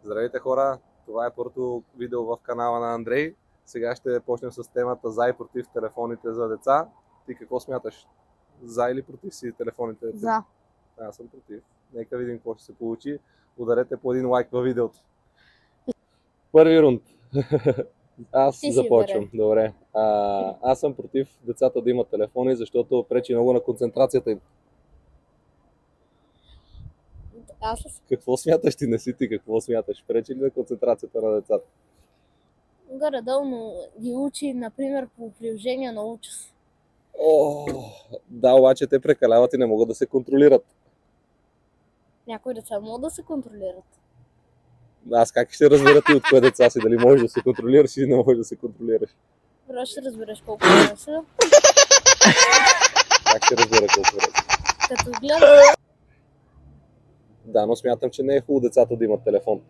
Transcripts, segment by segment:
Здравейте хора, това е първото видео в канала на Андрей. Сега ще почнем с темата за и против телефоните за деца. Ти какво смяташ? За или против си телефоните? За. Аз съм против. Нека видим какво ще се получи. Ударете по един лайк във видеото. Първи рунд. Аз започвам. Добре. Аз съм против децата да имат телефони, защото пречи много на концентрацията им. Какво смяташ ти? Не си ти, какво смяташ? Пречи ли на концентрацията на децата? Горе-долу ги учи, например, по приложение на учас. Да, обаче те прекаляват и не могат да се контролират. Някои деца могат да се контролират. Аз как ще разбера ти от кое деца си? Дали можеш да се контролираш или не можеш да се контролираш? Добре, ще разбереш колко време са. Как ще разбера колко време? Като гледам. Да, но смятам, че не е хубаво децата да имат телефон.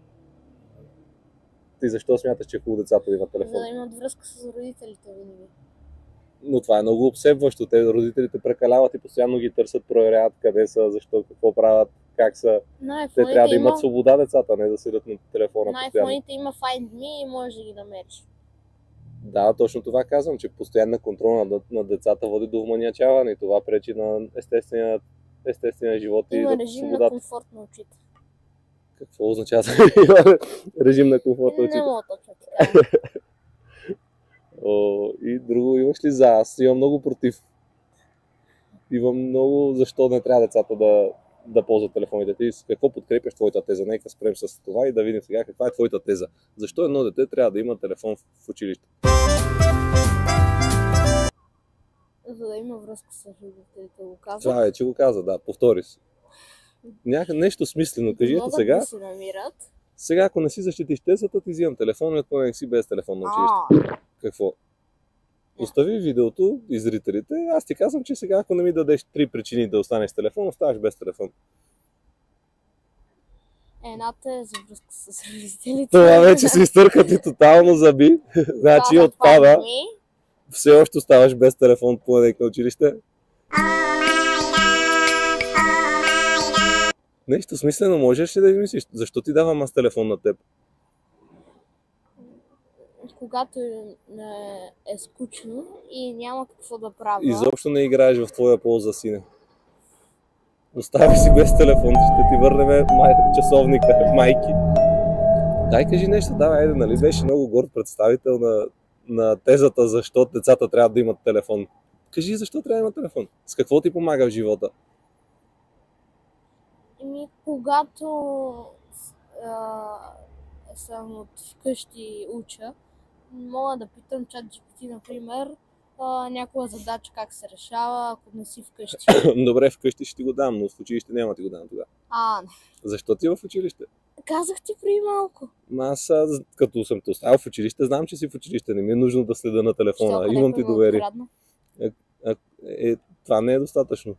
Ти защо смяташ, че е хубаво децата да имат телефон? За да имат връзка с родителите винаги. Но това е много обсебващо. Те родителите прекаляват и постоянно ги търсят, проверяват къде са, защо, какво правят, как са. Те трябва да имат свобода децата, не да седят на телефона на постоянно. На iPhone-ите има Find Me и можеш да ги намериш. Да, точно това казвам, че постоянна контрол на децата води до вманиачаване и това пречи на естествения живот и има режим на комфорт на очите. Какво означава режим на комфорт на очите? Не мога точно така. И друго имаш ли за? Аз имам много против. Имам много защо не трябва децата да ползват телефоните. Ти какво подкрепяш твоята теза? Нека спрем с това и да видим сега каква е твоята теза. Защо едно дете трябва да има телефон в училище? За да има връзка с родителите, го казва. Това вече го каза, да, повтори си. Нещо смислено, кажи ето сега. Да се намират. Сега, ако не си защитиш тезата, ти взимам телефон и отпълнен си без телефон на училище. Какво? Остави видеото и зрителите. Аз ти казвам, че сега, ако не ми дадеш 3 причини да останеш с телефон, оставаш без телефон. Едната е за връзка с родителите. Това вече се изтърка ти тотално зъби. Значи отпада. Все още оставаш без телефон по понеделник на училище. Нещо смислено можеш ли да измислиш? Защо ти давам аз телефон на теб? Когато е скучно и няма какво да правя. Изобщо не играеш в твоя полза, сине. Остави си без телефон, ще ти върнем часовника, майки. Дай кажи нещо, давай, айде, нали беше много горд представител на тезата защо децата трябва да имат телефон. Кажи защо трябва да имат телефон. С какво ти помага в живота? Когато съм от вкъщи уча, мога да питам ChatGPT, например, някоя задача как се решава, ако не си вкъщи. Добре, вкъщи ще ти го дам, но в училище няма ти го дам тогава. Не. Защо ти в училище? Казах ти преди малко. Аз, като съм те оставил в училище, знам, че си в училище. Не ми е нужно да следа на телефона. Имам ти доверие. Това не е достатъчно.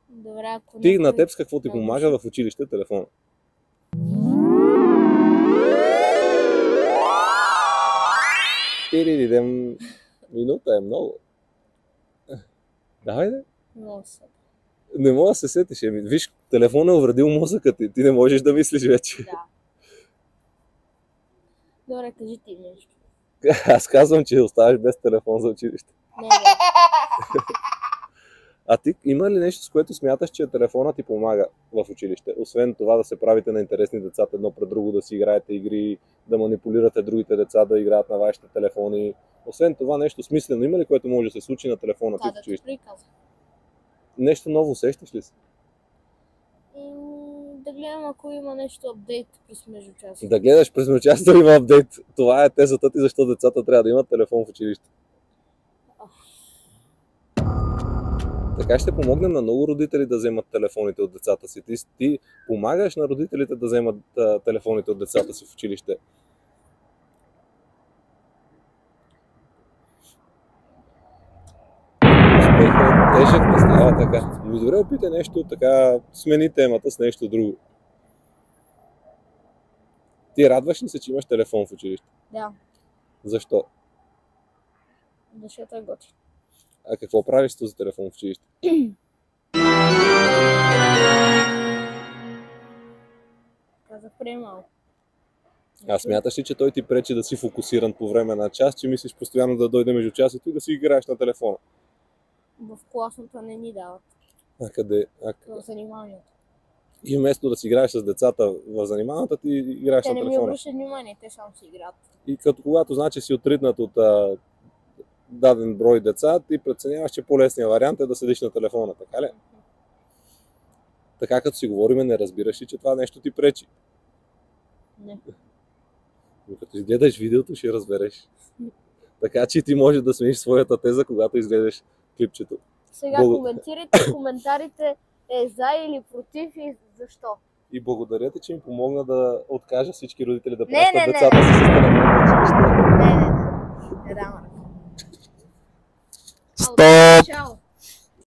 Добре, ако ти на теб с какво ти помага в училище телефона? Минута е много. Давай да. Не мога да се сетиш. Виж, телефонът е увредил мозъка ти. Ти не можеш да мислиш вече. Да. Добре, кажи ти нещо. Аз казвам, че оставаш без телефон за училище. Не. А ти има ли нещо, с което смяташ, че телефонът ти помага в училище? Освен това да се правите на интересни децата едно пред друго, да си играете игри, да манипулирате другите деца да играят на вашите телефони. Освен това нещо смислено има ли, което може да се случи на телефона ти в училище? Нещо ново усещаш ли си? Да гледам, ако има нещо апдейт през междучасието. Да гледаш през междучасието има апдейт. Това е тезата ти, защо децата трябва да имат телефон в училище. Така ще помогнем на много родители да вземат телефоните от децата си. Ти помагаш на родителите да вземат телефоните от децата си в училище. Успехът е тежък, не става така. Добре, опитай нещо така, смени темата с нещо друго. Ти радваш ли се, че имаш телефон в училище? Да. Защо? Защото е готин. А какво правиш с този телефон в училище? Казах преди малко. А смяташ ли, че той ти пречи да си фокусиран по време на час, че мислиш постоянно да дойде между часото и да си играеш на телефона? В класната не ни дават А къде? в заниманието. И вместо да си играеш с децата в заниманата, ти играеш Те на не ми телефона. обръщат внимание, те само си играят. И когато значи си отритнат от даден брой деца, ти преценяваш, че по-лесният вариант е да седиш на телефона, така ли? Така като си говориме, не разбираш ли, че това нещо ти пречи? Не. Но като изгледаш видеото, ще разбереш. Така че ти можеш да смениш своята теза, когато изгледаш клипчето. Сега коментирайте в коментарите за или против и защо. И благодаря ти, че ми помогна да откажа всички родители да Не, пращат не, децата си с телефон на училище. Не дам. Стоп! Чао.